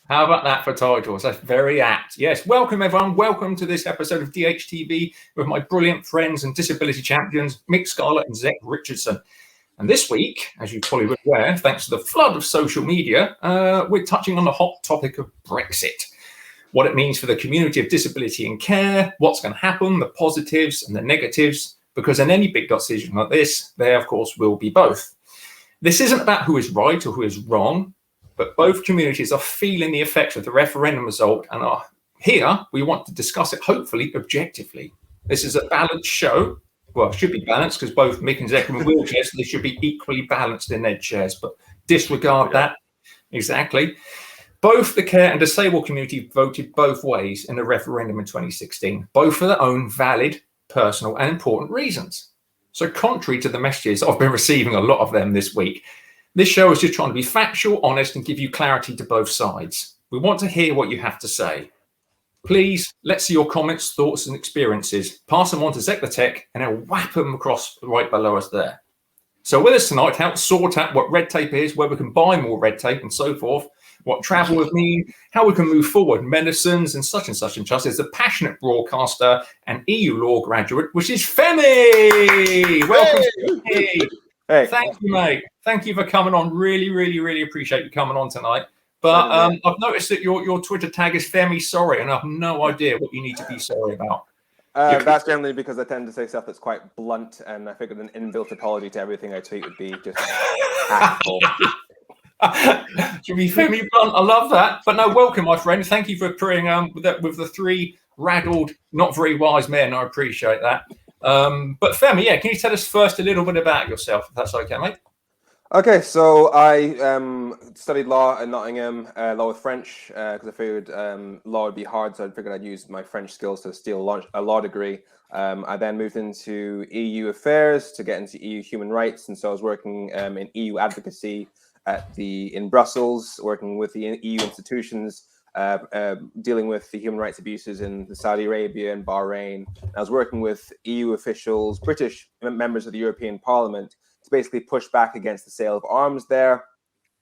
How about that for titles? That's very apt. Yes, welcome everyone. Welcome to this episode of DHTV with my brilliant friends and disability champions, Mik Scarlet and Richardson. And this week, as you probably would aware, thanks to the flood of social media, we're touching on the hot topic of Brexit. What it means for the community of disability and care, what's going to happen, the positives and the negatives, because in any big decision like this, there, of course, will be both. This isn't about who is right or who is wrong, but both communities are feeling the effects of the referendum result and are here. We want to discuss it, hopefully, objectively. This is a balanced show. Well, it should be balanced because both Mik and Zek are in wheelchairs, so they should be equally balanced in their chairs, but disregard that. Exactly. Both the care and disabled community voted both ways in the referendum in 2016, both for their own valid, personal and important reasons. So contrary to the messages, I've been receiving a lot of them this week, this show is just trying to be factual, honest and give you clarity to both sides. We want to hear what you have to say. Please, let's see your comments, thoughts and experiences. Pass them on to Zek the Tech and I'll whap them across right below us there. So with us tonight, help sort out what red tape is, where we can buy more red tape and so forth, what travel would mean, how we can move forward, medicines and such and just is a passionate broadcaster and EU law graduate, which is Femi. Welcome, Femi. Hey. Thank you, mate. Thank you for coming on. Really appreciate you coming on tonight. But I've noticed that your Twitter tag is Femi Sorry, and I have no idea what you need to be sorry about. That's generally because I tend to say stuff that's quite blunt, and I figured an inbuilt apology to everything I tweet would be just tactful. Should be Femi blunt. I love that. But no, welcome, my friend. Thank you for appearing with the three raddled, not very wise men. I appreciate that. But Femi, can you tell us first a little bit about yourself, if that's okay, mate? Okay, so I studied law at Nottingham, law with French, because I figured law would be hard, so I figured I'd use my French skills to steal a law degree. I then moved into EU affairs to get into EU human rights, and so I was working in EU advocacy in Brussels, working with the EU institutions, dealing with the human rights abuses in Saudi Arabia and Bahrain. I was working with EU officials, British members of the European Parliament, to basically push back against the sale of arms there,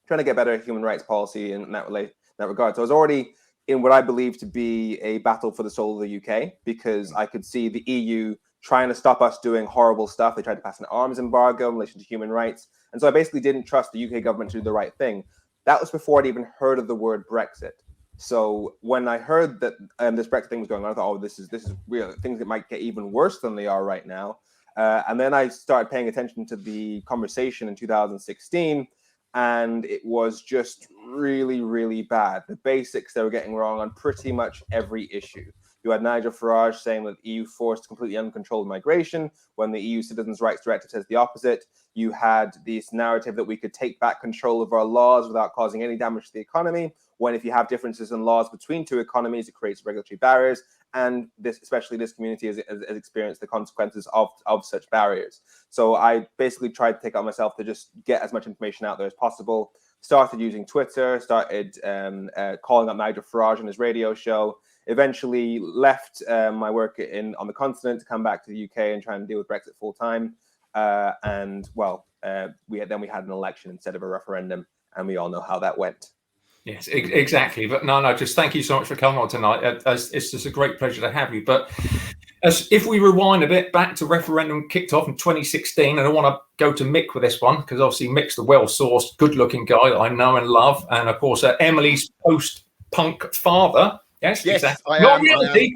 trying to get better human rights policy in that regard. So I was already in what I believe to be a battle for the soul of the UK, because I could see the EU trying to stop us doing horrible stuff. They tried to pass an arms embargo in relation to human rights. And so I basically didn't trust the UK government to do the right thing. That was before I'd even heard of the word Brexit. So when I heard that this Brexit thing was going on, I thought, oh, this is real. Things that might get even worse than they are right now. And then I started paying attention to the conversation in 2016, and it was just really bad. The basics they were getting wrong on pretty much every issue. You had Nigel Farage saying that the EU forced completely uncontrolled migration, when the EU Citizens' Rights Directive says the opposite. You had this narrative that we could take back control of our laws without causing any damage to the economy, when if you have differences in laws between two economies, it creates regulatory barriers. And especially this community has experienced the consequences of such barriers. So I basically tried to take it on myself to just get as much information out there as possible. Started using Twitter, started calling up Nigel Farage on his radio show, eventually left my work on the continent to come back to the UK and try and deal with Brexit full time. We had an election instead of a referendum, and we all know how that went. Yes, exactly. But no, just thank you so much for coming on tonight. It's just a great pleasure to have you. But if we rewind a bit back to referendum kicked off in 2016, and I want to go to Mik with this one, because obviously Mik's the well-sourced, good-looking guy that I know and love. And of course, Emily's post-punk father. Yes, exactly. Not reality,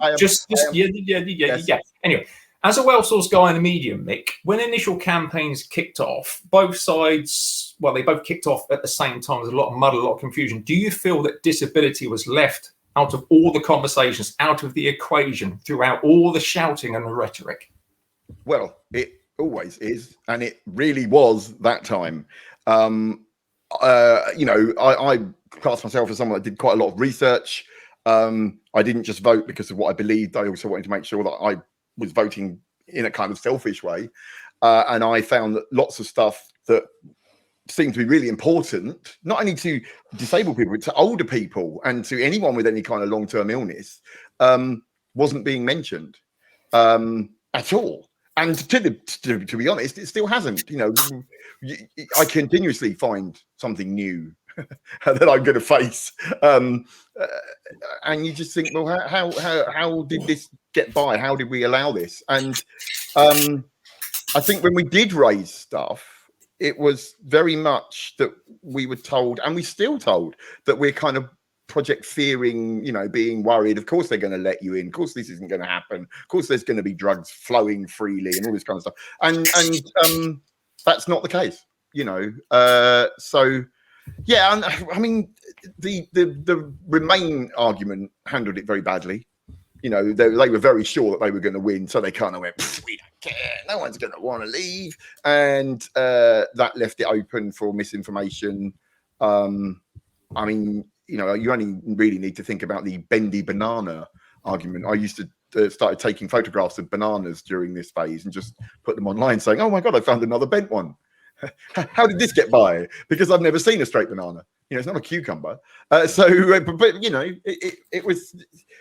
yeah. Anyway, as a well-sourced guy in the media, Mik, when initial campaigns kicked off, both sides, they both kicked off at the same time. There's a lot of muddle, a lot of confusion. Do you feel that disability was left out of all the conversations, out of the equation, throughout all the shouting and the rhetoric? Well, it always is, and it really was that time. I class myself as someone that did quite a lot of research. I didn't just vote because of what I believed. I also wanted to make sure that I was voting in a kind of selfish way. And I found that lots of stuff that seemed to be really important, not only to disabled people, but to older people and to anyone with any kind of long-term illness, wasn't being mentioned at all. And to be honest, it still hasn't. I continuously find something new that I'm going to face. And you just think, well, how did this get by? How did we allow this? And I think when we did raise stuff, it was very much that we were told, and we still told, that we're kind of project fearing, being worried. Of course they're going to let you in. Of course this isn't going to happen. Of course there's going to be drugs flowing freely and all this kind of stuff. And that's not the case, So yeah, and I mean the Remain argument handled it very badly. They were very sure that they were going to win, so they kind of went, we don't care, no one's going to want to leave, and that left it open for misinformation. I mean, you only really need to think about the bendy banana argument. I used to started taking photographs of bananas during this phase and just put them online saying, oh my God, I found another bent one. How did this get by? Because I've never seen a straight banana. It's not a cucumber. But it was.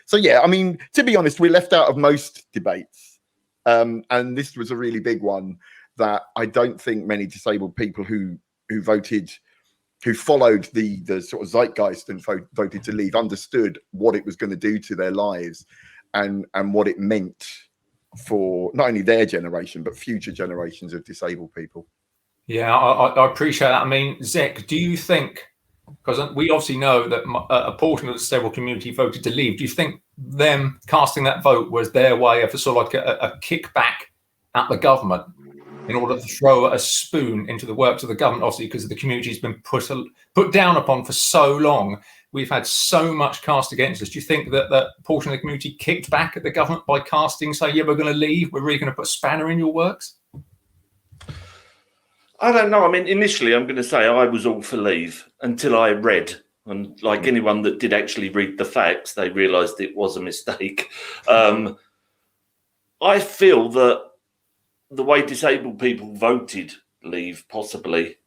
So yeah, I mean, to be honest, we're left out of most debates, and this was a really big one that I don't think many disabled people who voted, who followed the sort of zeitgeist and voted to leave, understood what it was going to do to their lives, and what it meant for not only their generation but future generations of disabled people. Yeah, I appreciate that. I mean, Zek, do you think, because we obviously know that a portion of the disabled community voted to leave, do you think them casting that vote was their way of sort of like a kickback at the government in order to throw a spoon into the works of the government, obviously because the community's been put down upon for so long? We've had so much cast against us. Do you think that that portion of the community kicked back at the government by casting, saying, yeah, we're going to leave, we're really going to put a spanner in your works? I don't know. I mean, initially, I'm going to say I was all for leave until I read. And like anyone that did actually read the facts, they realised it was a mistake. I feel that the way disabled people voted leave, possibly,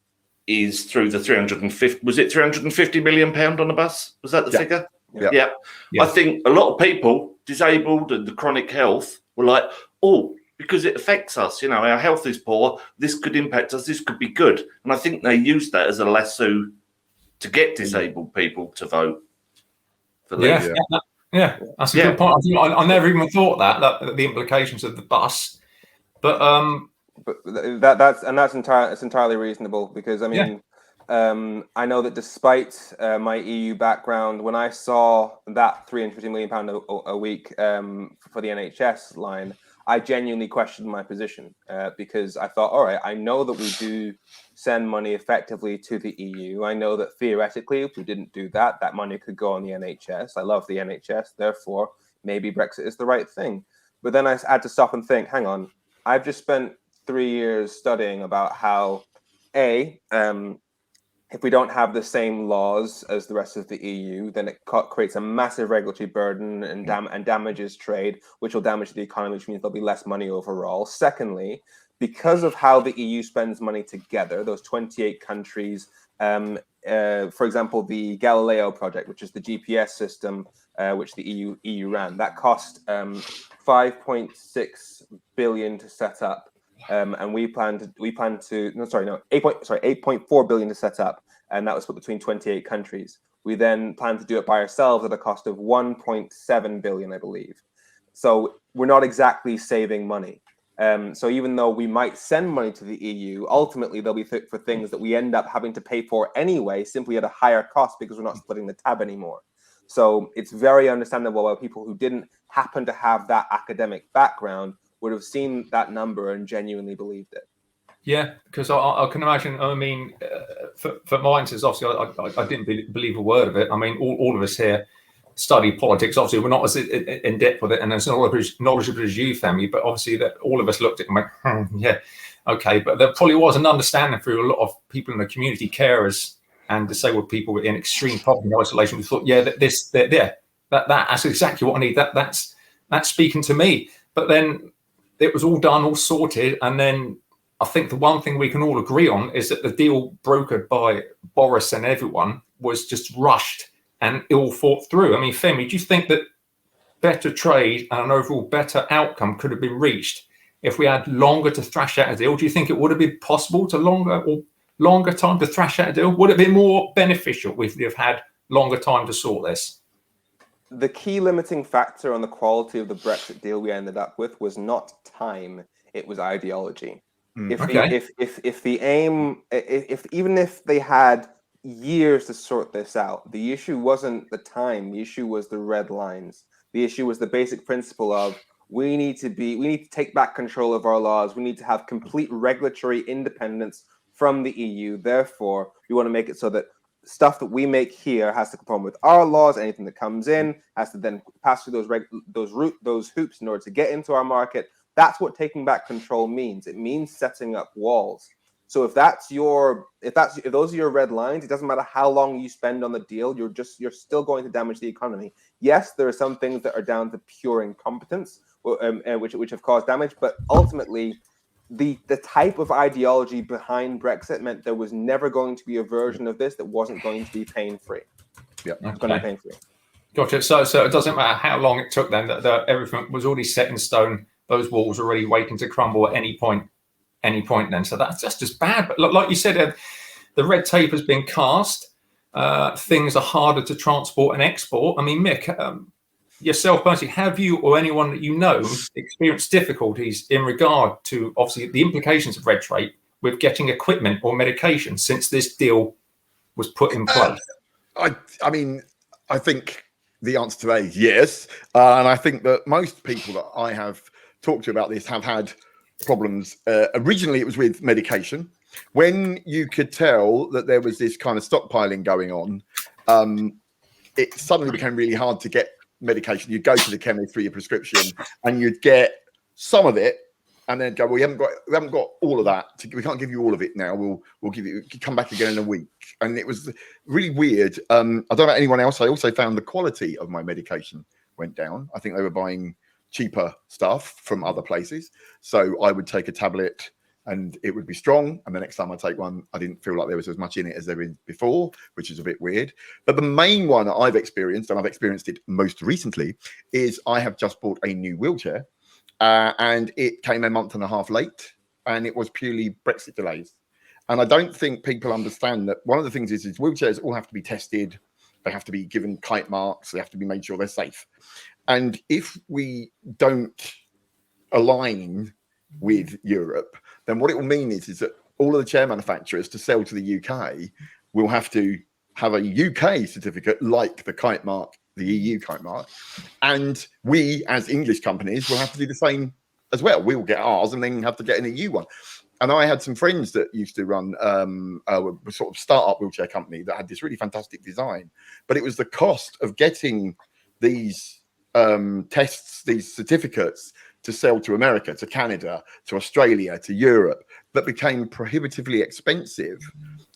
is through the 350. Was it 350 million pound on a bus? Was that the figure? Yeah. I think a lot of people, disabled and the chronic health, were like, oh, because it affects us, our health is poor, this could impact us, this could be good. And I think they used that as a lasso to get disabled people to vote for leave. Yeah, that's a good point. I never even thought that the implications of the bus, but that's entirely reasonable, because I mean, I know that despite my EU background, when I saw that £350 million a week for the NHS line, I genuinely questioned my position, because I thought, all right, I know that we do send money effectively to the EU. I know that theoretically, if we didn't do that, that money could go on the NHS. I love the NHS. Therefore, maybe Brexit is the right thing. But then I had to stop and think, hang on, I've just spent 3 years studying about how, if we don't have the same laws as the rest of the EU, then it creates a massive regulatory burden and damages trade, which will damage the economy, which means there'll be less money overall. Secondly, because of how the EU spends money together, those 28 countries, for example, the Galileo project, which is the GPS system which the EU ran, that cost 5.6 billion to set up. And we plan to 8.4 billion to set up, and that was split between 28 countries. We then plan to do it by ourselves at a cost of 1.7 billion, I believe. So we're not exactly saving money. So even though we might send money to the EU, ultimately they'll be for things that we end up having to pay for anyway, simply at a higher cost because we're not splitting the tab anymore. So it's very understandable why people who didn't happen to have that academic background would have seen that number and genuinely believed it. Yeah, because I can imagine. I mean, for my instance, obviously, I didn't believe a word of it. I mean, all of us here study politics. Obviously, we're not as in depth with it and as knowledgeable as you, Femi. But obviously, that all of us looked at it and went, yeah, okay. But there probably was an understanding through a lot of people in the community, carers and disabled people in extreme poverty and isolation. We thought, that's exactly what I need. That's speaking to me. But then it was all done, all sorted, and then I think the one thing we can all agree on is that the deal brokered by Boris and everyone was just rushed and ill thought through. I mean, Femi, do you think that better trade and an overall better outcome could have been reached if we had longer to thrash out a deal? Do you think it would have been possible to longer time to thrash out a deal? Would it be more beneficial if you've had longer time to sort this? The key limiting factor on the quality of the Brexit deal we ended up with was not time; it was ideology. If the aim, even if they had years to sort this out, the issue wasn't the time. The issue was the red lines. The issue was the basic principle of we need to take back control of our laws. We need to have complete regulatory independence from the EU. Therefore, we want to make it so that stuff that we make here has to conform with our laws. Anything that comes in has to then pass through those hoops in order to get into our market. That's what taking back control means. It means setting up walls. So if those are your red lines, it doesn't matter how long you spend on the deal. You're still going to damage the economy. Yes, there are some things that are down to pure incompetence, which have caused damage. But ultimately, the type of ideology behind Brexit meant there was never going to be a version of this that wasn't going to be pain-free. Yeah, it's going to be pain-free. Gotcha. So it doesn't matter how long it took then. That everything was already set in stone. Those walls are already waiting to crumble at any point then. So that's just bad. But like you said, the red tape has been cast. Things are harder to transport and export. I mean, Mik, yourself personally, have you or anyone that you know experienced difficulties in regard to obviously the implications of red tape with getting equipment or medication since this deal was put in place? I mean, I think the answer to that is yes. And I think that most people that I have talked to about this have had problems. Originally, it was with medication. When you could tell that there was this kind of stockpiling going on, it suddenly became really hard to get medication. You'd go to the chemist for your prescription and you'd get some of it and then go, well, we haven't got all of that. We can't give you all of it now. We'll give you, come back again in a week. And it was really weird. I don't know about anyone else. I also found the quality of my medication went down. I think they were buying cheaper stuff from other places. So I would take a tablet and it would be strong. And the next time I take one, I didn't feel like there was as much in it as there was before, which is a bit weird. But the main one that I've experienced, and I've experienced it most recently, is I have just bought a new wheelchair and it came a month and a half late and it was purely Brexit delays. And I don't think people understand that one of the things is wheelchairs all have to be tested. They have to be given kite marks. They have to be made sure they're safe. And if we don't align with Europe, then what it will mean is that all of the chair manufacturers to sell to the UK will have to have a UK certificate like the kite mark, the EU kite mark. And we as English companies will have to do the same as well. We will get ours and then have to get an EU one. And I had some friends that used to run a sort of startup wheelchair company that had this really fantastic design. But it was the cost of getting these tests, these certificates to sell to America, to Canada, to Australia, to Europe, that became prohibitively expensive.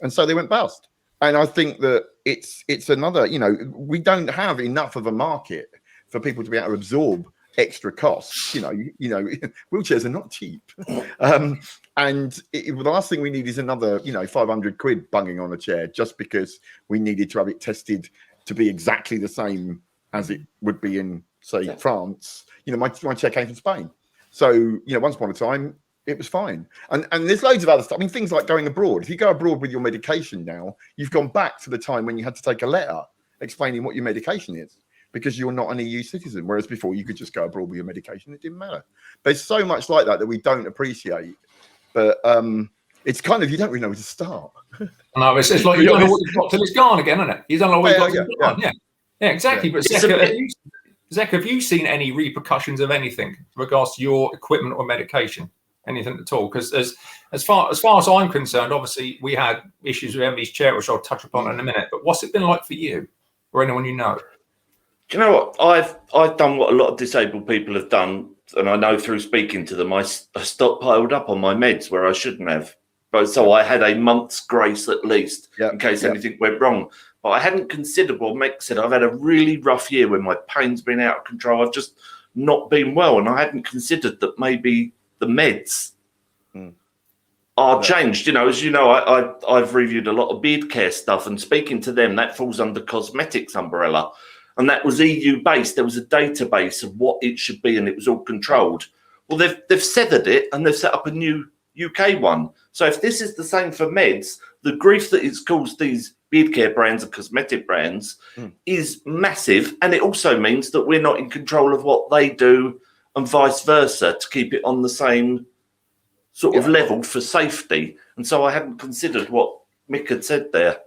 And so they went bust. And I think that it's another, we don't have enough of a market for people to be able to absorb extra costs. Wheelchairs are not cheap. And the last thing we need is another, 500 quid bunging on a chair just because we needed to have it tested to be exactly the same as it would be in, say, France. My chair came from Spain. So, once upon a time, it was fine. And there's loads of other stuff. I mean, things like going abroad. If you go abroad with your medication now, you've gone back to the time when you had to take a letter explaining what your medication is because you're not an EU citizen. Whereas before, you could just go abroad with your medication. It didn't matter. There's so much like that we don't appreciate. But it's kind of, you don't really know where to start. No, it's like you don't know what you've got till it's gone again, isn't it? You don't know what you've got till it's gone. Yeah, exactly. Yeah. But Zek, have you seen any repercussions of anything in regards to your equipment or medication? Anything at all? Because as far as I'm concerned, obviously we had issues with Emily's chair, which I'll touch upon in a minute. But what's it been like for you or anyone you know? Do you know what? I've done what a lot of disabled people have done, and I know through speaking to them, I stockpiled up on my meds where I shouldn't have. But so I had a month's grace at least in case anything went wrong. But I hadn't considered what Mik said. I've had a really rough year when my pain's been out of control. I've just not been well, and I hadn't considered that maybe the meds are changed. As you know, I've reviewed a lot of beard care stuff, and speaking to them, that falls under cosmetics umbrella, and that was EU based. There was a database of what it should be, and it was all controlled. Well, they've severed it, and they've set up a new UK one. So if this is the same for meds, the grief that it's caused these beard care brands and cosmetic brands is massive. And it also means that we're not in control of what they do and vice versa to keep it on the same sort of level for safety. And so I hadn't considered what Mick had said there.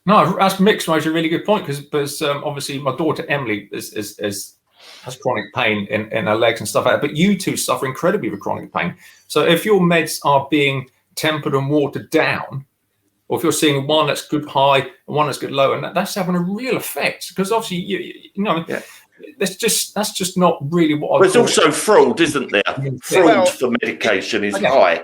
No, that's Mick's raised a really good point because obviously my daughter Emily has chronic pain in her legs and stuff like that. But you two suffer incredibly with chronic pain. So if your meds are being tempered and watered down, or if you're seeing one that's good high and one that's good low, and that's having a real effect because obviously you know that's just not really what. But it's also fraud, isn't there? Fraud for medication is high.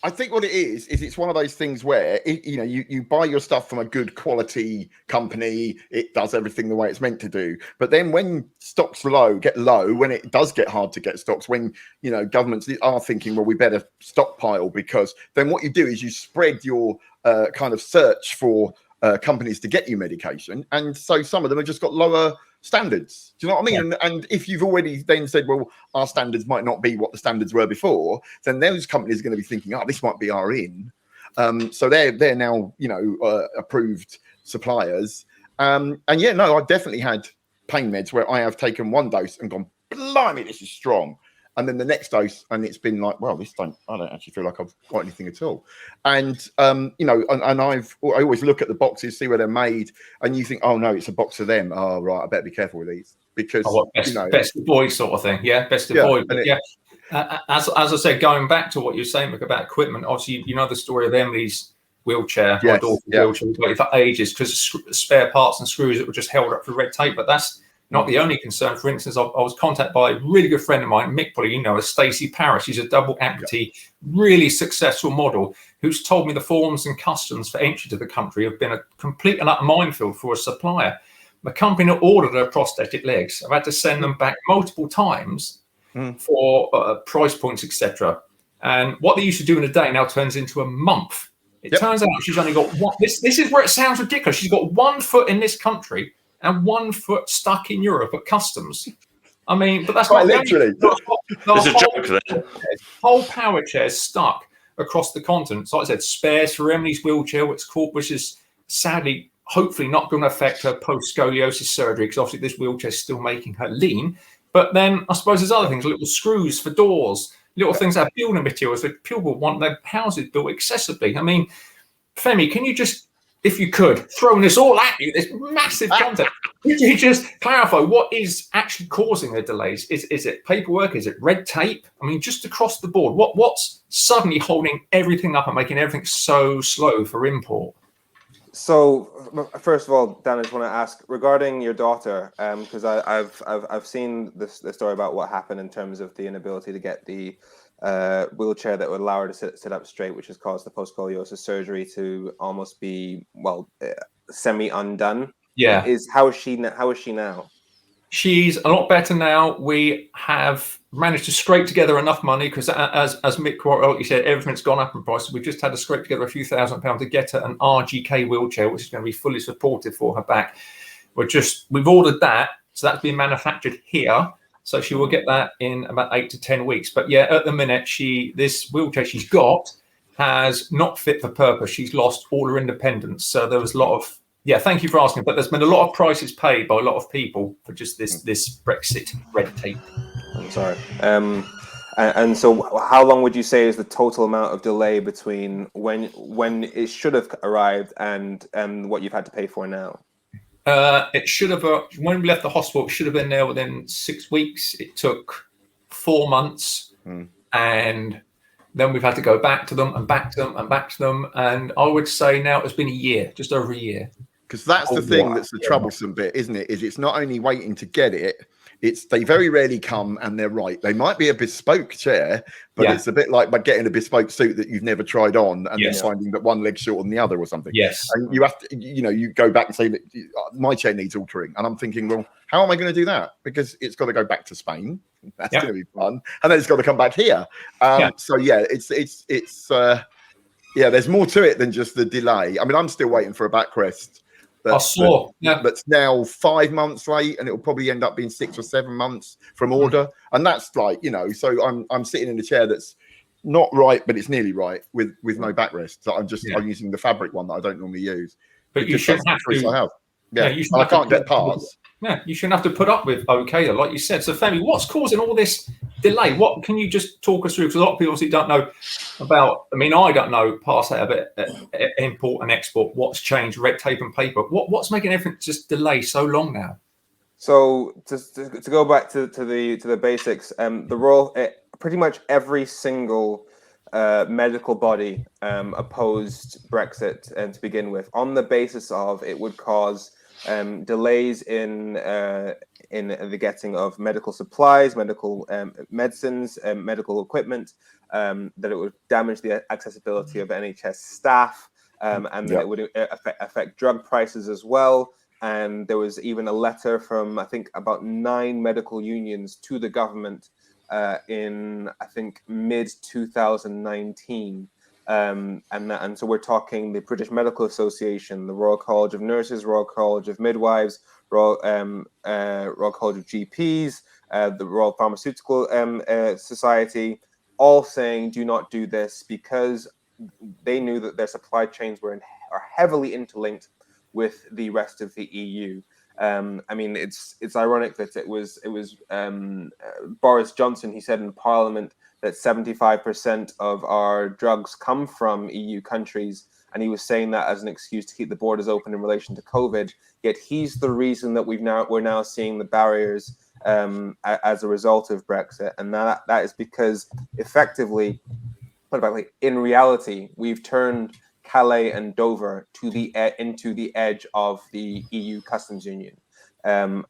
I think what it is it's one of those things where you buy your stuff from a good quality company, it does everything the way it's meant to do. But then when stocks get low, when it does get hard to get stocks, when governments are thinking, well, we better stockpile, because then what you do is you spread your kind of search for companies to get you medication, and so some of them have just got lower standards. Do you know what I mean? Yeah. And if you've already then said, well, our standards might not be what the standards were before, then those companies are going to be thinking, oh, this might be our in. So they're now approved suppliers. And yeah, no, I've definitely had pain meds where I have taken one dose and gone, blimey, this is strong. And then the next dose, and it's been like, well, I don't actually feel like I've got anything at all. And and I always look at the boxes, see where they're made, and you think, oh no, it's a box of them. Oh right, I better be careful with these because best of boys sort of thing. Yeah, best of boys. As I said, going back to what you're saying about equipment, obviously you know the story of Emily's wheelchair, my daughter's wheelchair, we've got it for ages because spare parts and screws that were just held up for red tape, but that's not the only concern. For instance, I was contacted by a really good friend of mine, Mick, probably as Stacey Parrish. She's a double amputee, really successful model, who's told me the forms and customs for entry to the country have been a complete and utter minefield for a supplier. The company that ordered her prosthetic legs, I've had to send them back multiple times for price points, etc. And what they used to do in a day now turns into a month. It turns out she's only got one. This is where it sounds ridiculous. She's got 1 foot in this country and 1 foot stuck in Europe at customs. I mean, but that's quite literally. There's a joke there. Whole power chairs stuck across the continent. So like I said, spares for Emily's wheelchair, which is sadly, hopefully not going to affect her post-scoliosis surgery, because obviously this wheelchair is still making her lean. But then I suppose there's other things, little screws for doors, little things that are building materials that people want their houses built accessibly. I mean, Femi, can you just, if you could, throwing this all at you, this massive content, could you just clarify what is actually causing the delays? Is it paperwork? Is it red tape? I mean, just across the board, what's suddenly holding everything up and making everything so slow for import? So, first of all, Dan, I just want to ask regarding your daughter, because I've seen the story about what happened in terms of the inability to get the wheelchair that would allow her to sit up straight, which has caused the post-scoliosis surgery to almost be semi undone. Yeah, how is she now? She's a lot better now. We have managed to scrape together enough money because, as Mick rightly said, everything's gone up in price. We've just had to scrape together a few £1,000s to get her an RGK wheelchair, which is going to be fully supportive for her back. We've ordered that, so that's being manufactured here. So she will get that in about 8 to 10 weeks. But yeah, at the minute, this wheelchair she's got has not fit for purpose. She's lost all her independence. So there was a lot of, thank you for asking. But there's been a lot of prices paid by a lot of people for just this Brexit red tape. I'm sorry. And so how long would you say is the total amount of delay between when it should have arrived and what you've had to pay for now? It should have, when we left the hospital, it should have been there within 6 weeks. It took 4 months, and then we've had to go back to them and back to them and back to them. And I would say now it's been a year, just over a year. Because that's the thing that's the troublesome bit, isn't it? Is it's not only waiting to get it, it's they very rarely come and they're right. They might be a bespoke chair, but it's a bit like by getting a bespoke suit that you've never tried on and then finding that one leg's shorter than the other or something. Yes. And you have to, you go back and say that my chair needs altering. And I'm thinking, well, how am I going to do that? Because it's got to go back to Spain. That's going to be fun. And then it's got to come back here. So there's more to it than just the delay. I mean, I'm still waiting for a backrest. That's now 5 months late, and it'll probably end up being 6 or 7 months from order. And that's like, so I'm sitting in a chair that's, not right, but it's nearly right with no backrest. So I'm using the fabric one that I don't normally use. But you shouldn't have to. I have. Yeah, you I can't get parts. Yeah, you shouldn't have to put up with OK, like you said. So, Femi, what's causing all this delay? What can you just talk us through? Because a lot of people obviously don't know about. I mean, I don't know past that a bit. Import and export. What's changed? Red tape and paper. What's making everything just delay so long now? So to go back to the basics, the Royal, pretty much every single medical body opposed Brexit to begin with, on the basis of it would cause delays in the getting of medical supplies, medical medicines, medical equipment, that it would damage the accessibility of NHS staff, and that it would affect drug prices as well. And there was even a letter from, I think, about 9 medical unions to the government in, I think, mid-2019. And so we're talking the British Medical Association, the Royal College of Nurses, Royal College of Midwives, Royal College of GPs, the Royal Pharmaceutical Society, all saying do not do this, because they knew that their supply chains are heavily interlinked with the rest of the EU. I mean, it's ironic that it was Boris Johnson. He said in Parliament that 75% of our drugs come from EU countries, and he was saying that as an excuse to keep the borders open in relation to COVID. Yet he's the reason that we're now seeing the barriers as a result of Brexit, and that is because effectively, in reality, we've turned Calais and Dover to into the edge of the EU customs union,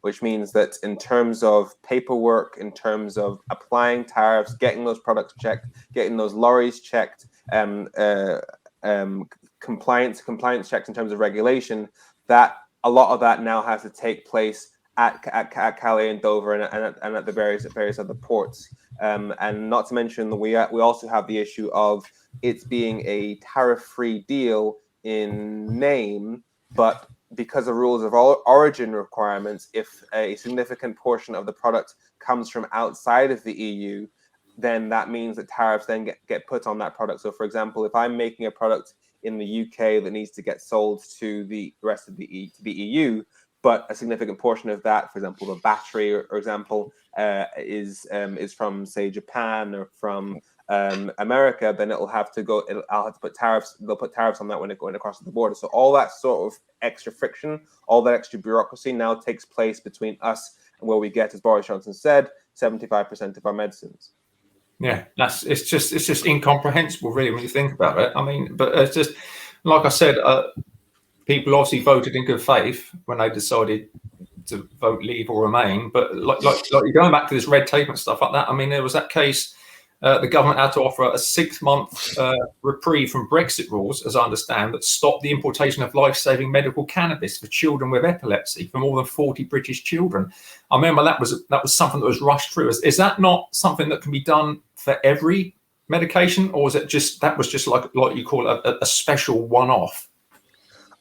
which means that in terms of paperwork, in terms of applying tariffs, getting those products checked, getting those lorries checked, compliance checks in terms of regulation, that a lot of that now has to take place at Calais and Dover and at the various other ports. And not to mention that we also have the issue of it's being a tariff-free deal in name, but because of rules of origin requirements, if a significant portion of the product comes from outside of the EU, then that means that tariffs then get put on that product. So, for example, if I'm making a product in the UK that needs to get sold to the rest of the EU, but a significant portion of that, for example, the battery, for example, is from, say, Japan or from America, then I'll have to put tariffs. They'll put tariffs on that when it's going across the border. So all that sort of extra friction, all that extra bureaucracy now takes place between us and where we get, as Boris Johnson said, 75% of our medicines. Yeah, it's just incomprehensible, really, when you think about it. I mean, but it's just like I said. People obviously voted in good faith when they decided to vote leave or remain. But like you're going back to this red tape and stuff like that. I mean, there was that case. The government had to offer a 6-month reprieve from Brexit rules, as I understand, that stopped the importation of life-saving medical cannabis for children with epilepsy for more than 40 British children. I remember that was something that was rushed through. Is that not something that can be done for every medication, or is it just like you call it a special one-off?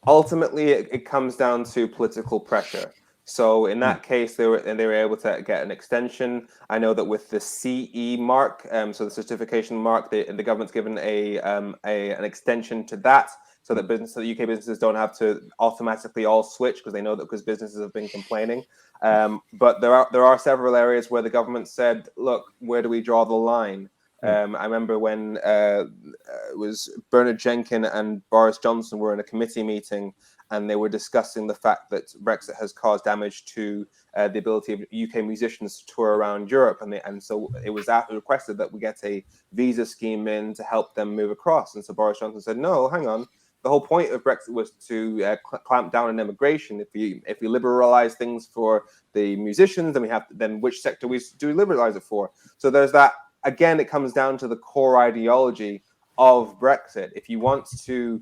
Ultimately, it comes down to political pressure. So in that case, they were able to get an extension. I know that with the CE mark, so the certification mark, the government's given an extension to that, so that UK businesses don't have to automatically all switch, because they know that because businesses have been complaining. But there are several areas where the government said, look, where do we draw the line? I remember when it was Bernard Jenkin and Boris Johnson were in a committee meeting, and they were discussing the fact that Brexit has caused damage to the ability of UK musicians to tour around Europe, and so it was requested that we get a visa scheme in to help them move across. And so Boris Johnson said, no, hang on. The whole point of Brexit was to clamp down on immigration. If we liberalize things for the musicians, then which sector do we liberalize it for? So there's that. Again, it comes down to the core ideology of Brexit. If you want to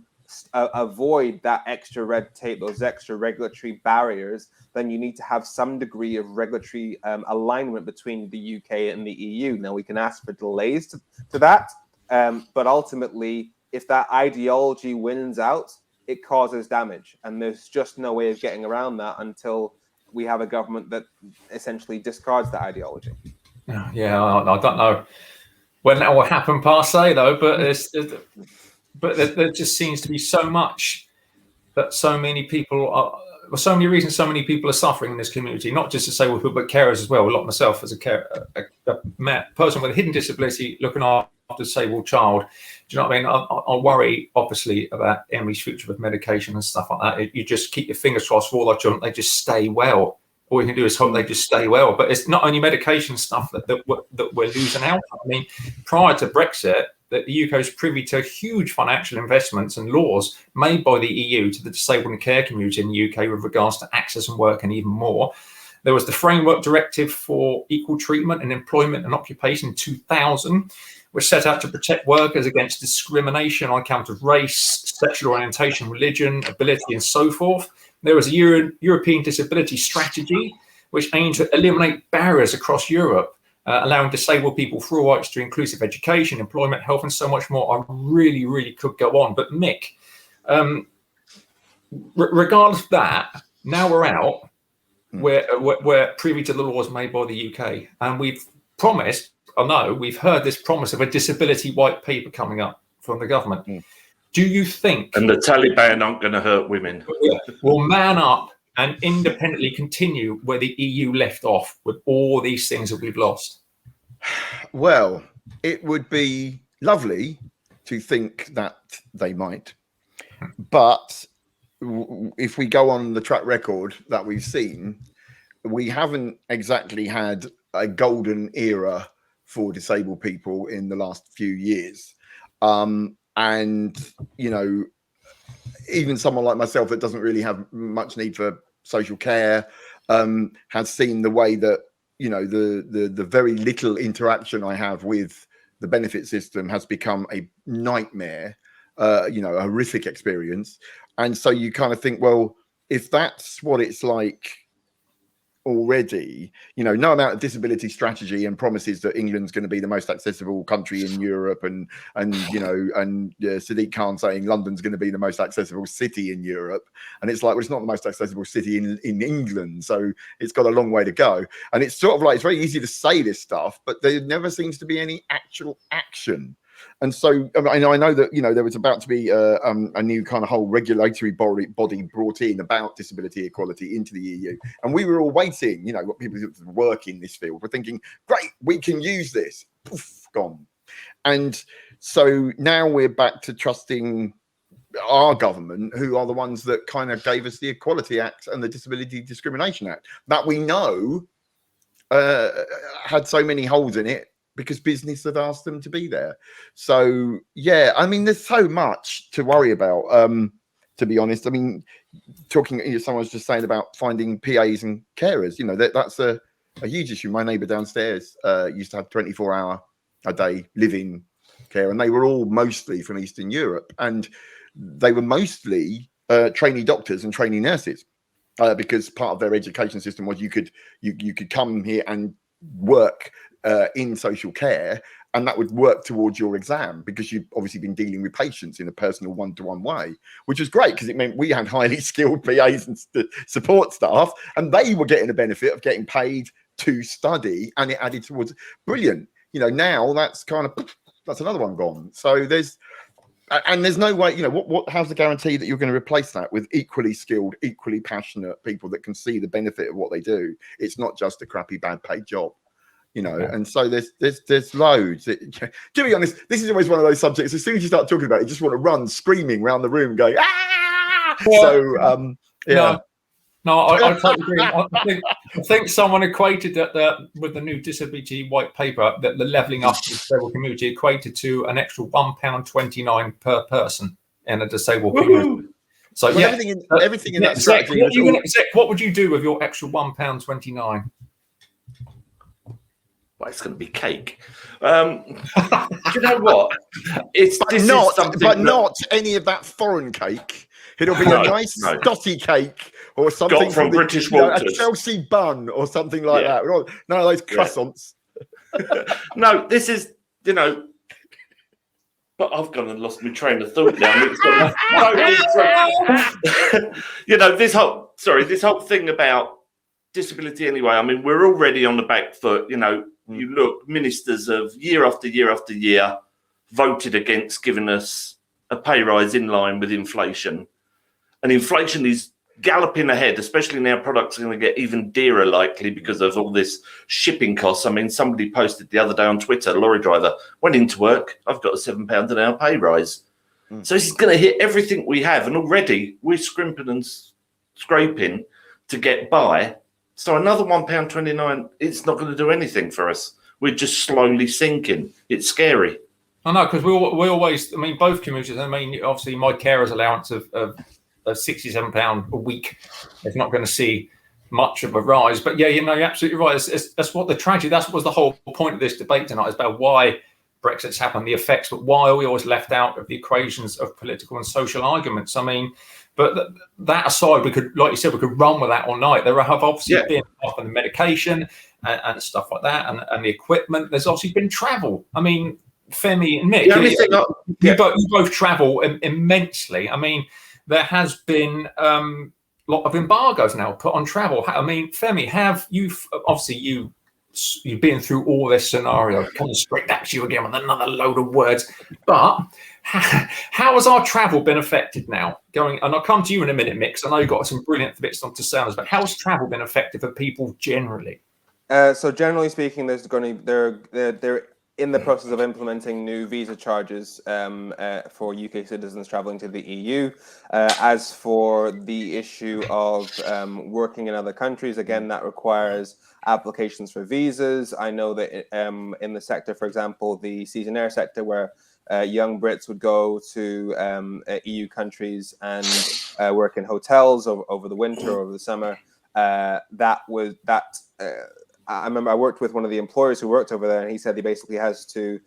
avoid that extra red tape, those extra regulatory barriers, then you need to have some degree of regulatory alignment between the UK and the EU. Now, we can ask for delays to that, but ultimately, if that ideology wins out, it causes damage. And there's just no way of getting around that until we have a government that essentially discards that ideology. Yeah, I don't know. when that will happen per se, though. But there just seems to be so much that so many people are. For so many reasons, so many people are suffering in this community, not just disabled people, but carers as well. A lot myself as a person with a hidden disability looking after a disabled child. Do you know what I mean? I worry, obviously, about Emily's future with medication and stuff like that. You just keep your fingers crossed for all our children. They just stay well. All you can do is hope they just stay well. But it's not only medication stuff that we're losing out on. I mean, prior to Brexit, that the UK is privy to huge financial investments and laws made by the EU to the disabled and care community in the UK with regards to access and work and even more. There was the Framework Directive for Equal Treatment in Employment and Occupation in 2000, which set out to protect workers against discrimination on account of race, sexual orientation, religion, ability, and so forth. There was a European Disability Strategy, which aimed to eliminate barriers across Europe, allowing disabled people full rights to inclusive education, employment, health, and so much more. I really, really could go on. But Mik, regardless of that, now we're out. We're privy to the laws made by the UK. And we've promised, we've heard this promise of a disability white paper coming up from the government. Do you think... And the Taliban aren't going to hurt women. Will man up and independently continue where the EU left off with all these things that we've lost? Well, it would be lovely to think that they might. But if we go on the track record that we've seen, we haven't exactly had a golden era for disabled people in the last few years. And, you know, even someone like myself that doesn't really have much need for social care has seen the way that, you know, the very little interaction I have with the benefit system has become a nightmare, you know, a horrific experience. And so you kind of think, well, if that's what it's like already, you know, no amount of disability strategy and promises that England's going to be the most accessible country in Europe, and you know, and Sadiq Khan saying London's going to be the most accessible city in Europe, and it's like, well, it's not the most accessible city in England, so it's got a long way to go. And it's sort of like, it's very easy to say this stuff, but there never seems to be any actual action. And so I know that, you know, there was about to be a new kind of whole regulatory body brought in about disability equality into the EU. And we were all waiting, you know, what people who work in this field were thinking, great, we can use this. Poof, gone. And so now we're back to trusting our government, who are the ones that kind of gave us the Equality Act and the Disability Discrimination Act that we know had so many holes in it, because business have asked them to be there. So, yeah, I mean, there's so much to worry about, to be honest. I mean, talking, you know, someone was just saying about finding PAs and carers, you know, that's a huge issue. My neighbour downstairs used to have 24-hour-a-day living care, and they were all mostly from Eastern Europe, and they were mostly trainee doctors and trainee nurses, because part of their education system was you could come here and work in social care, and that would work towards your exam, because you've obviously been dealing with patients in a personal one-to-one way, which was great because it meant we had highly skilled PAs and support staff, and they were getting the benefit of getting paid to study, and it added towards brilliant. You know, now that's another one gone. So there's no way, you know, how's the guarantee that you're going to replace that with equally skilled, equally passionate people that can see the benefit of what they do? It's not just a crappy, bad paid job. You know, and so there's loads. To be honest, this is always one of those subjects. As soon as you start talking about it, you just want to run screaming around the room, going ah. Well, so yeah. No, I totally agree. I think someone equated that with the new disability white paper, that the levelling up of the disabled community equated to an extra £1.29 per person in a disabled community. So well, everything in that strategy. Zach, what would you do with your extra £1.29? It's going to be cake. Do you know what? Not any of that foreign cake. It'll be a nice dotty cake or something got from British Waters, a Chelsea bun or something like that. None of those croissants. No, this is, you know. But I've gone and lost my train of thought now. You know, this whole thing about disability anyway. I mean, we're already on the back foot. You know, You look, ministers of year after year after year voted against giving us a pay rise in line with inflation. And inflation is galloping ahead, especially now products are going to get even dearer likely because of all this shipping costs. I mean, somebody posted the other day on Twitter, a lorry driver went into work, I've got a £7 an hour pay rise. So this is going to hit everything we have. And already we're scrimping and scraping to get by. So another £1.29, it's not going to do anything for us. We're just slowly sinking. It's scary. I know, because we always, I mean, both commuters, I mean, obviously my carer's allowance of £67 a week is not going to see much of a rise. But yeah, you know, you're absolutely right. That's what the tragedy, that was the whole point of this debate tonight, is about why Brexit's happened, the effects, but why are we always left out of the equations of political and social arguments? I mean, but that aside, we could, like you said, we could run with that all night. There have obviously been up on the medication and stuff like that, and the equipment. There's obviously been travel. I mean, Femi and Mik, you both travel immensely. I mean, there has been a lot of embargoes now put on travel. I mean, Femi, have you obviously you've been through all this scenario, coming straight back to you again with another load of words, but how has our travel been affected now? And I'll come to you in a minute, Mik. I know you've got some brilliant bits to say on this, but how has travel been affected for people generally? So generally speaking, they're in the process of implementing new visa charges for UK citizens traveling to the EU. As for the issue of working in other countries, again, that requires applications for visas. I know that in the sector, for example, the season-air sector, where young Brits would go to EU countries and work in hotels over the winter, over the summer. I remember I worked with one of the employers who worked over there, and he said he basically has to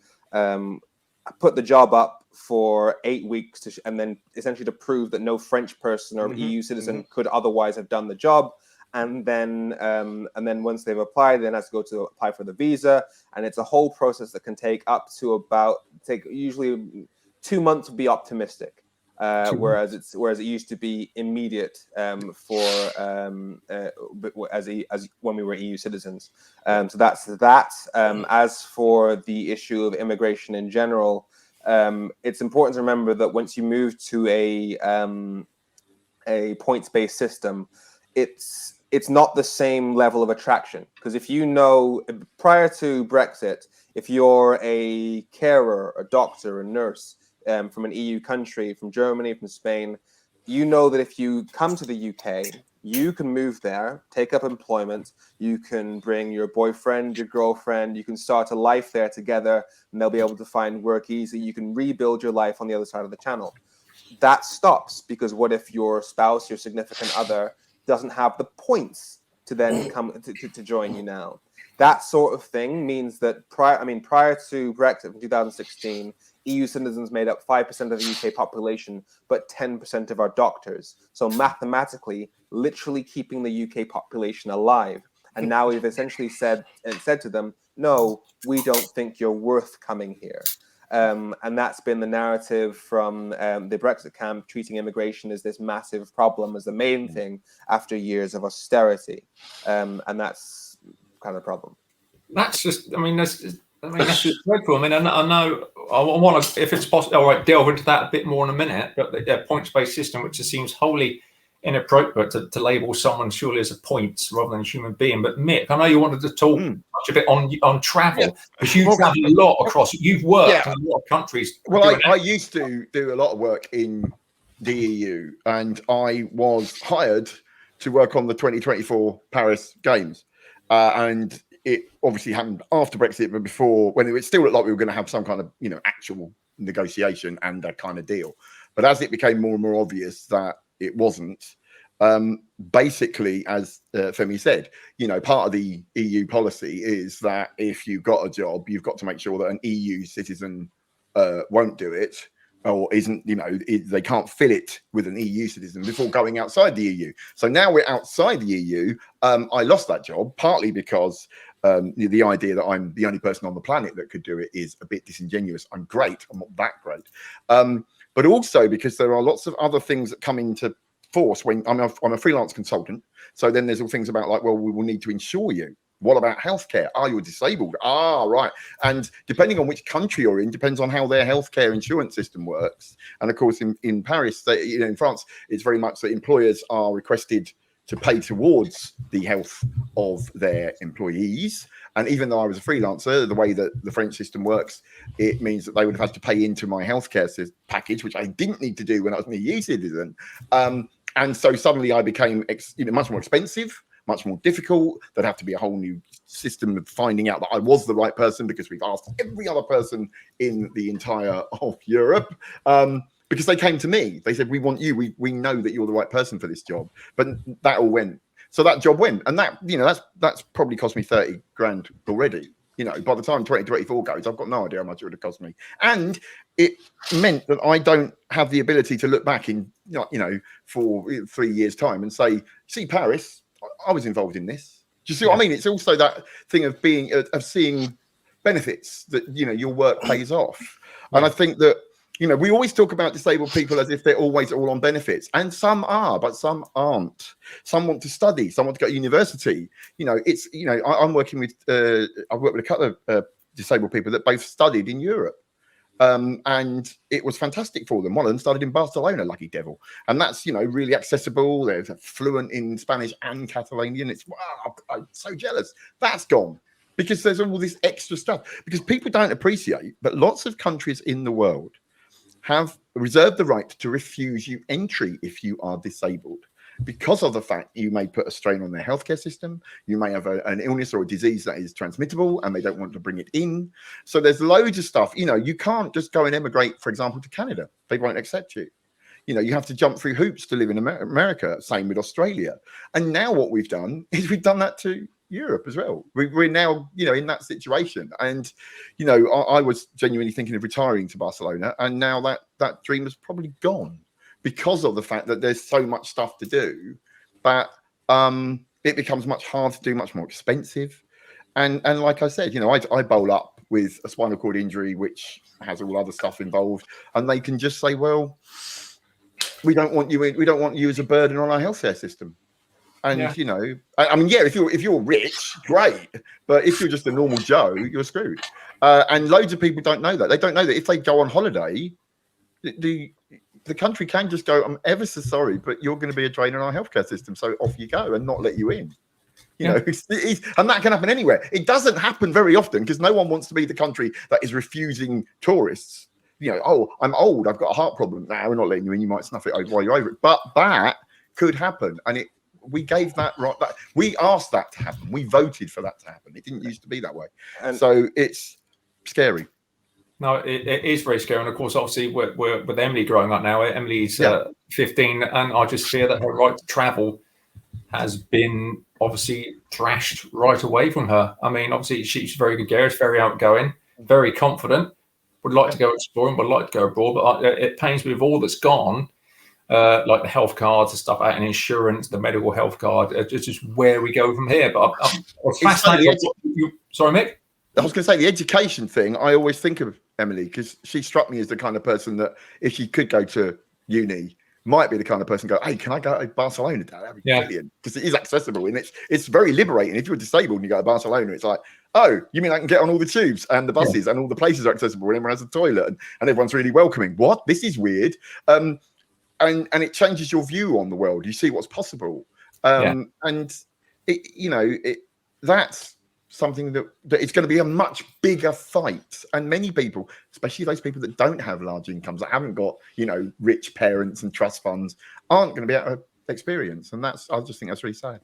put the job up for 8 weeks and then essentially to prove that no French person or EU citizen could otherwise have done the job. And then once they've applied, then has to go to apply for the visa, and it's a whole process that can take up to usually 2 months would be optimistic. Whereas it used to be immediate as when we were EU citizens. So that's that. As for the issue of immigration in general, it's important to remember that once you move to a points-based system, it's not the same level of attraction. Because if you know, prior to Brexit, if you're a carer, a doctor, a nurse, from an EU country, from Germany, from Spain, you know that if you come to the UK, you can move there, take up employment, you can bring your boyfriend, your girlfriend, you can start a life there together, and they'll be able to find work easy. You can rebuild your life on the other side of the channel. That stops, because what if your spouse, your significant other, doesn't have the points to then come to join you now? That sort of thing means that prior to Brexit in 2016, EU citizens made up 5% of the UK population, but 10% of our doctors. So mathematically, literally keeping the UK population alive. And now we've essentially said to them, no, we don't think you're worth coming here. And that's been the narrative from the Brexit camp, treating immigration as this massive problem, as the main thing after years of austerity. And that's kind of a problem. That's just, that's just dreadful. I know I want to, if it's possible, all right, delve into that a bit more in a minute, but the points-based system, which just seems wholly inappropriate to label someone surely as a points rather than a human being. But Mik, I know you wanted to talk much a bit on travel, because you travel a lot across, you've worked in a lot of countries. Well, I used to do a lot of work in the EU, and I was hired to work on the 2024 Paris Games. And it obviously happened after Brexit, but before, when it still looked like we were going to have some kind of, actual negotiation and a kind of deal. But as it became more and more obvious that it wasn't, basically, as Femi said, part of the EU policy is that if you've got a job, you've got to make sure that an EU citizen won't do it, or isn't, they can't fill it with an EU citizen before going outside the EU. So now we're outside the EU. I lost that job, partly because the idea that I'm the only person on the planet that could do it is a bit disingenuous. I'm great. I'm not that great. But also because there are lots of other things that come into force when I'm a freelance consultant. So then there's all things about like, well, we will need to insure you What about healthcare? You're disabled. Right. And depending on which country you're in, depends on how their healthcare insurance system works. And of course, in Paris, in France, it's very much that employers are requested to pay towards the health of their employees. And even though I was a freelancer, the way that the French system works, it means that they would have had to pay into my healthcare package, which I didn't need to do when I was an EU citizen. And so suddenly I became much more expensive, much more difficult. There'd have to be a whole new system of finding out that I was the right person, because we've asked every other person in the entire of Europe, because they came to me. They said, we want you. We know that you're the right person for this job. But that all went. So that job went. And that, that's probably cost me 30 grand already. By the time 2024 goes, I've got no idea how much it would have cost me. And it meant that I don't have the ability to look back in, for 3 years' time and say, see, Paris, I was involved in this. Do you see what I mean? It's also that thing of seeing benefits that, your work pays off. And I think that, we always talk about disabled people as if they're always all on benefits, and some are, but some aren't. Some want to study, some want to go to university. I'm working with, I've worked with a couple of disabled people that both studied in Europe. And it was fantastic for them. One of them studied in Barcelona, lucky devil. And that's, really accessible. They're fluent in Spanish and Catalanian. It's, wow, I'm so jealous. That's gone because there's all this extra stuff. Because people don't appreciate, but lots of countries in the world have reserved the right to refuse you entry if you are disabled, because of the fact you may put a strain on their healthcare system. You may have an illness or a disease that is transmittable and they don't want to bring it in. So there's loads of stuff. You can't just go and emigrate, for example, to Canada. They won't accept you. You have to jump through hoops to live in America. Same with Australia. And now what we've done is we've done that to Europe as well. We're now, in that situation. And, I was genuinely thinking of retiring to Barcelona. And now that dream is probably gone, because of the fact that there's so much stuff to do that it becomes much harder to do, much more expensive. And like I said, I bowl up with a spinal cord injury, which has all other stuff involved. And they can just say, well, we don't want you as a burden on our healthcare system. And, if you're rich, great. But if you're just a normal Joe, you're screwed. And loads of people don't know that. They don't know that if they go on holiday, the country can just go, I'm ever so sorry, but you're going to be a drain on our healthcare system. So off you go and not let you in. And that can happen anywhere. It doesn't happen very often because no one wants to be the country that is refusing tourists. I'm old, I've got a heart problem. We're not letting you in. You might snuff it over while you're over it. But that could happen. And we gave that right. We asked that to happen. We voted for that to happen. It didn't used to be that way. And so it's scary. No, it is very scary. And of course, obviously, we're with Emily growing up now. Emily's 15, and I just fear that her right to travel has been obviously thrashed right away from her. I mean, obviously, she's very gregarious, very outgoing, very confident, would like to go exploring, would like to go abroad. But it pains me with all that's gone, like the health cards and stuff, and insurance, the medical health card. It's just where we go from here. But I was fascinated. Sorry, Mick? I was going to say the education thing. I always think of Emily because she struck me as the kind of person that if she could go to uni, might be the kind of person go, hey, can I go to Barcelona, Dad? That'd be brilliant, because it is accessible and it's very liberating. If you're disabled and you go to Barcelona, it's like, oh, you mean I can get on all the tubes and the buses and all the places are accessible and everyone has a toilet and everyone's really welcoming. What? This is weird. And it changes your view on the world. You see what's possible. And that's something that it's going to be a much bigger fight, and many people, especially those people that don't have large incomes, that haven't got rich parents and trust funds, aren't going to be able to experience. And I just think that's really sad.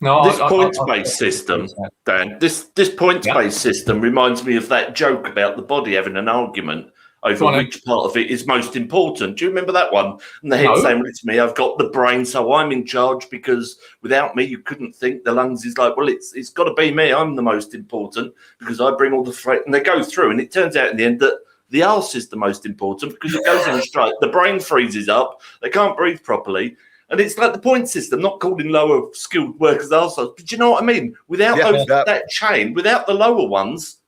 No, this points-based system, Dan. This points-based system reminds me of that joke about the body having an argument over which part of it is most important. Do you remember that one? And the head saying to me, I've got the brain, so I'm in charge, because without me, you couldn't think. The lungs is like, well, it's got to be me. I'm the most important because I bring all the threat. And they go through, and it turns out in the end that the arse is the most important because it goes in straight. The brain freezes up. They can't breathe properly. And it's like the point system, not calling lower skilled workers arseholes. But you know what I mean? Without that chain, without the lower ones,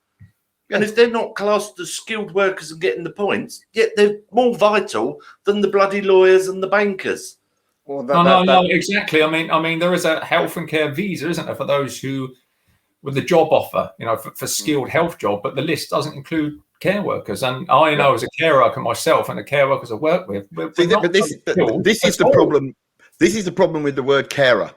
and if they're not classed as skilled workers and getting the points, yet they're more vital than the bloody lawyers and the bankers. Well, no, exactly. I mean, there is a health and care visa, isn't there, for those who with the job offer, for skilled health job, but the list doesn't include care workers. And I know as a care worker myself and the care workers I work with, this is the problem. This is the problem with the word carer,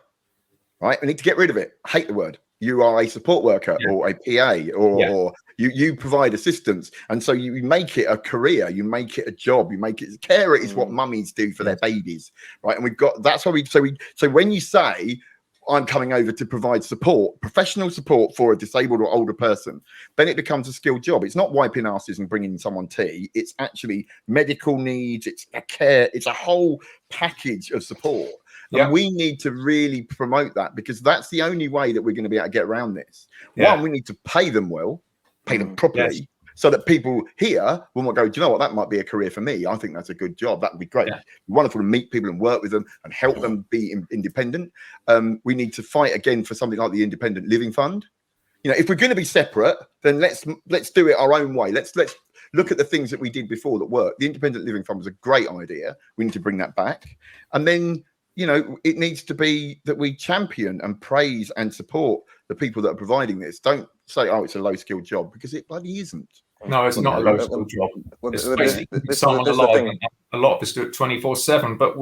right? We need to get rid of it. I hate the word. You are a support worker or a PA or you provide assistance. And so you make it a career, you make it a job, you make it carer is what mummies do for their babies, right? And that's why so when you say I'm coming over to provide support, professional support for a disabled or older person, then it becomes a skilled job. It's not wiping asses and bringing someone tea. It's actually medical needs. It's a care. It's a whole package of support. And we need to really promote that, because that's the only way that we're going to be able to get around this. One, we need to pay them well, pay them properly, so that people here will go, do you know what, that might be a career for me. I think that's a good job. That would be great. It's wonderful to meet people and work with them and help them be independent. We need to fight again for something like the Independent Living Fund. If we're going to be separate, then let's do it our own way. Let's look at the things that we did before that worked. The Independent Living Fund was a great idea. We need to bring that back. And then, it needs to be that we champion and praise and support the people that are providing this. Don't say, oh, it's a low-skilled job, because it bloody isn't. No, it's not a low-skilled job. It's basically someone alive. A lot of us do it 24/7, but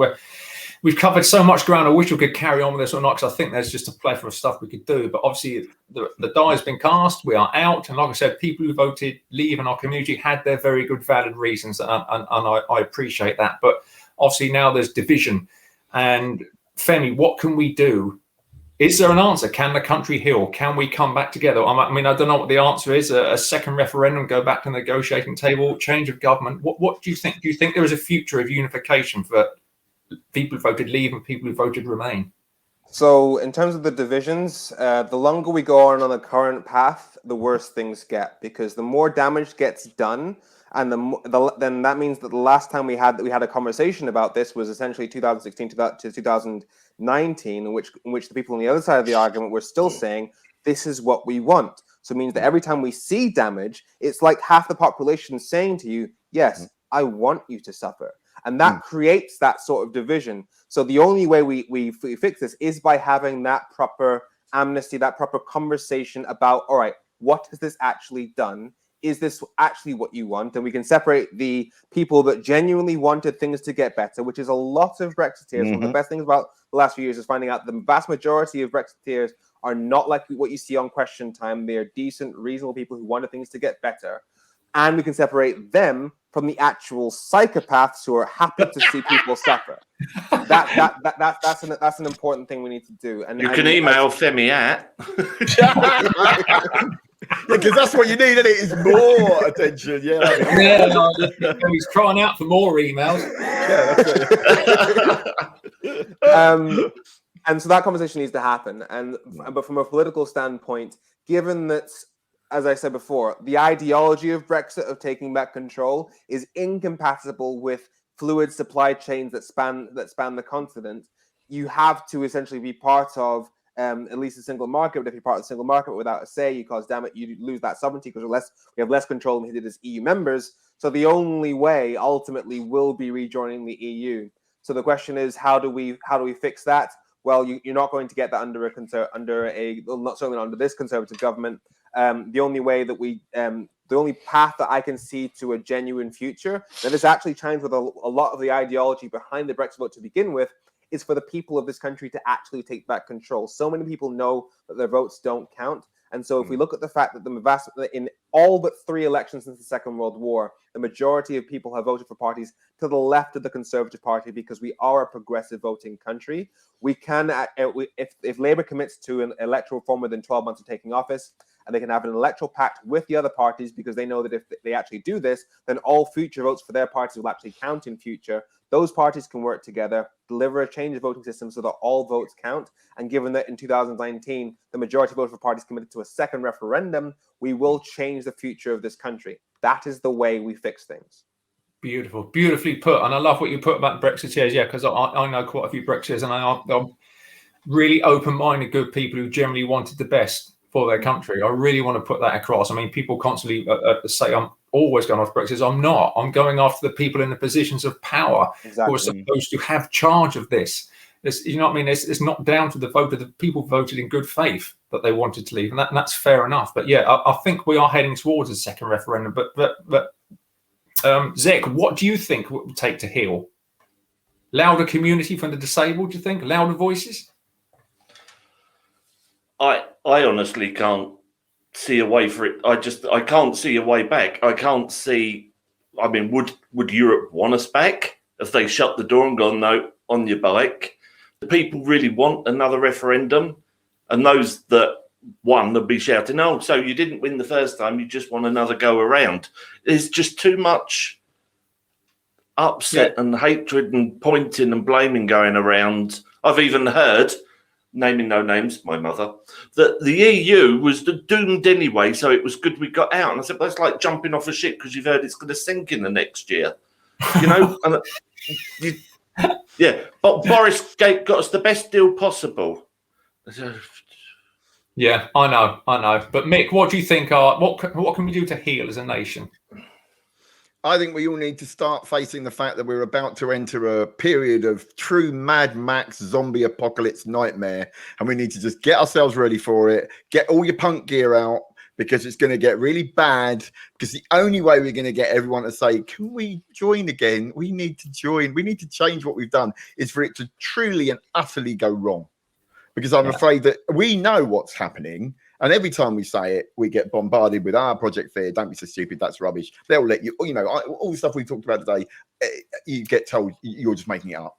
we've covered so much ground. I wish we could carry on with this or not, because I think there's just a plethora of stuff we could do. But obviously, the die has been cast. We are out. And like I said, people who voted leave in our community had their very good, valid reasons. And I appreciate that. But obviously now there's division. And Femi, what can we do? Is there an answer? Can the country heal? Can we come back together? I mean, I don't know what the answer is. A second referendum, go back to the negotiating table, change of government. What do you think? Do you think there is a future of unification for people who voted leave and people who voted remain? So in terms of the divisions, the longer we go on the current path, the worse things get, because the more damage gets done, and then that means that the last time we had a conversation about this was essentially 2016 to 2019, in which the people on the other side of the argument were still saying this is what we want. So it means that every time we see damage, it's like half the population saying to you, yes, I want you to suffer. And that creates that sort of division. So the only way we fix this is by having that proper amnesty, that proper conversation about, all right, what has this actually done? Is this actually what you want? And we can separate the people that genuinely wanted things to get better, which is a lot of Brexiteers. One of the best things about the last few years is finding out the vast majority of Brexiteers are not like what you see on Question Time. They are decent, reasonable people who wanted things to get better. And we can separate them from the actual psychopaths who are happy to see people suffer. That's an important thing we need to do. And you can email Femi at. Because that's what you need, isn't it? Is more attention. He's crying out for more emails. And so that conversation needs to happen. But from a political standpoint, given that, as I said before, the ideology of Brexit, of taking back control, is incompatible with fluid supply chains that span the continent, you have to essentially be part of at least a single market. But if you're part of the single market without a say, you lose that sovereignty, because we have less control than we did as EU members. So the only way ultimately will be rejoining the EU. So the question is, how do we fix that? Well, you're not going to get that certainly under this Conservative government. The only way that the only path that I can see to a genuine future that is actually challenged with a lot of the ideology behind the Brexit vote to begin with is for the people of this country to actually take back control. So many people know that their votes don't count. And so if we look at the fact that in all but 3 elections since the Second World War, the majority of people have voted for parties to the left of the Conservative Party, because we are a progressive voting country. We can, if Labour commits to an electoral reform within 12 months of taking office, and they can have an electoral pact with the other parties, because they know that if they actually do this, then all future votes for their parties will actually count in future. Those parties can work together, deliver a change of voting system so that all votes count. And given that in 2019, the majority voted for parties committed to a second referendum, we will change the future of this country. That is the way we fix things. Beautiful, beautifully put. And I love what you put about Brexiteers, because I know quite a few Brexiteers, and I'm really open-minded, good people who generally wanted the best for their country. I really want to put that across. I mean, people constantly say I'm always going after Brexit. I'm not. I'm going after the people in the positions of power who are supposed to have charge of this. It's, you know what I mean? It's not down to the vote of the people voted in good faith that they wanted to leave, and that's fair enough. But yeah, I think we are heading towards a second referendum. But Zek, what do you think it would take to heal? Louder community from the disabled, do you think? Louder voices? I honestly can't see a way for it. I can't see a way back. I can't see. I mean, would Europe want us back if they shut the door and gone, no, on your bike? The people really want another referendum, and those that won will be shouting, oh, so you didn't win the first time, you just want another go around. There's just too much upset and hatred and pointing and blaming going around. I've even heard, naming no names, my mother, that the EU was doomed anyway, so it was good we got out. And I said, well, that's like jumping off a ship because you've heard it's going to sink in the next year. You know? But Boris got us the best deal possible. Yeah, I know. But Mick, what do you think what can we do to heal as a nation? I think we all need to start facing the fact that we're about to enter a period of true Mad Max zombie apocalypse nightmare, and we need to just get ourselves ready for it. Get all your punk gear out, because it's going to get really bad. Because the only way we're going to get everyone to say, can we join again? We need to join. We need to change what we've done, is for it to truly and utterly go wrong. Because I'm afraid that we know what's happening. And every time we say it, we get bombarded with our Project Fear. Don't be so stupid. That's rubbish. They'll let you, all the stuff we talked about today, you get told you're just making it up.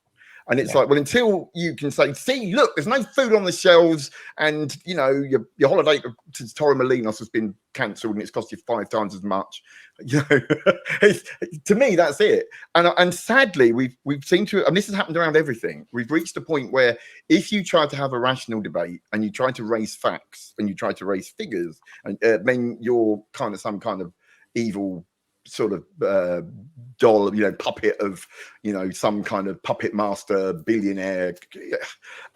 And it's like, well, until you can say, see, look, there's no food on the shelves, and your holiday to Torremolinos has been cancelled, and it's cost you 5 times as much. To me, that's it. And sadly, we've seemed to, and this has happened around everything. We've reached a point where if you try to have a rational debate and you try to raise facts and you try to raise figures, and then you're kind of some kind of evil sort of doll, puppet of some kind of puppet master billionaire,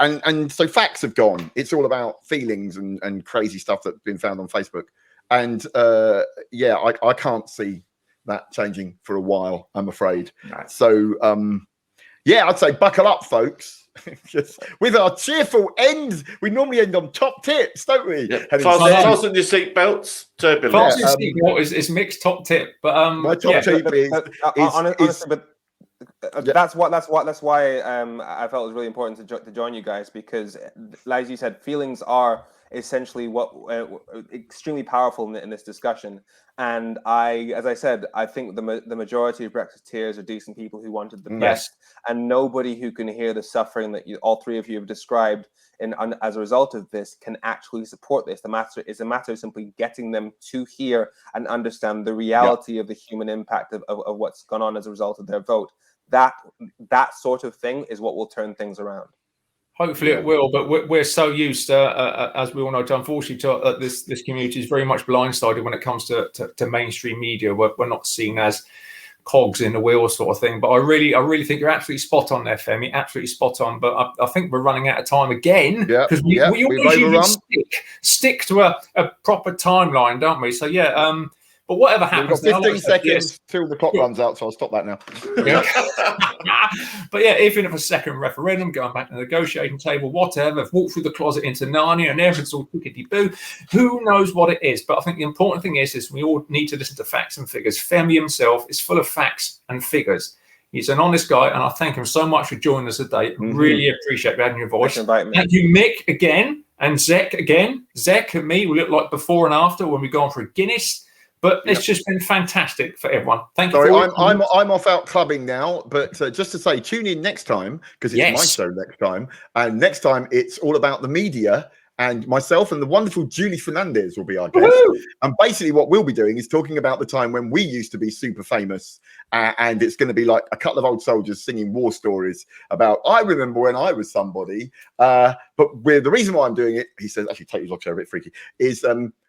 and so facts have gone. It's all about feelings and crazy stuff that's been found on Facebook, and I can't see that changing for a while, I'm afraid. Nice. So I'd say buckle up, folks. Just with our cheerful ends, we normally end on top tips, don't we? Yeah. Fasten your seatbelts. Turbulence. Fasten your seatbelt is Mick's top tip, but my top tip is honestly, but that's why I felt it was really important to join you guys, because, as you said, feelings are essentially what extremely powerful in this discussion. And as I said, I think the majority of Brexiteers are decent people who wanted the best, and nobody who can hear the suffering that all three of you have described as a result of this can actually support this. The matter is a matter of simply getting them to hear and understand the reality of the human impact of what's gone on as a result of their vote. That sort of thing is what will turn things around. Hopefully it will, but we're so used, as we all know, unfortunately, to this community is very much blindsided when it comes to mainstream media. We're not seen as cogs in the wheel sort of thing. But I really think you're absolutely spot on there, Femi, absolutely spot on. But I think we're running out of time again, because we always stick to a proper timeline, don't we? So but whatever happens, we've got 15 seconds till the clock runs out, so I'll stop that now. But even if a second referendum, going back to the negotiating table, whatever, walk through the closet into Narnia and everything's all tickety-boo, who knows what it is? But I think the important thing is we all need to listen to facts and figures. Femi himself is full of facts and figures. He's an honest guy, and I thank him so much for joining us today. Mm-hmm. Really appreciate having your voice. Thank you, Mick, again, and Zek again. Zek and me, we look like before and after when we go on for a Guinness. But it's just been fantastic for everyone. Thank you. Sorry, I'm off out clubbing now, but just to say, tune in next time, because it's my show next time. And next time, it's all about the media, and myself and the wonderful Julie Fernandez will be our guest. Woo! And basically what we'll be doing is talking about the time when we used to be super famous, and it's going to be like a couple of old soldiers singing war stories about, I remember when I was somebody. But the reason why I'm doing it, he says, actually take your lock, a bit freaky, is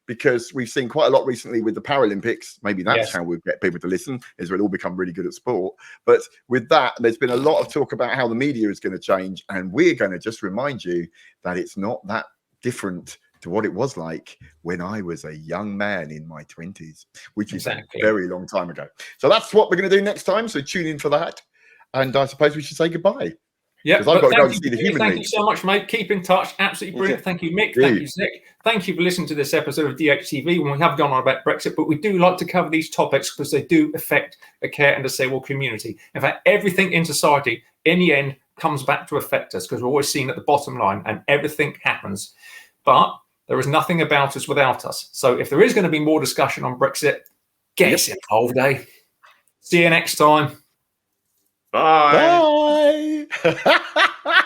because we've seen quite a lot recently with the Paralympics. Maybe that's how we'll get people to listen, is we'll all become really good at sport. But with that, there's been a lot of talk about how the media is going to change. And we're going to just remind you that it's not that different to what it was like when I was a young man in my 20s, which is a very long time ago. So that's what we're going to do next time. So tune in for that. And I suppose we should say goodbye. Yeah, Because I've got to go and you, see the Human thank League. you so much, mate. Keep in touch. Absolutely brilliant. Thank you, Mick. Thank you, Zek. Thank you for listening to this episode of DHTV. When we have gone on about Brexit, but we do like to cover these topics because they do affect the care and disabled community. In fact, everything in society, in the end, comes back to affect us because we're always seen at the bottom line and everything happens. But there is nothing about us without us. So if there is going to be more discussion on Brexit, get us involved, eh? See you next time. Bye. Bye.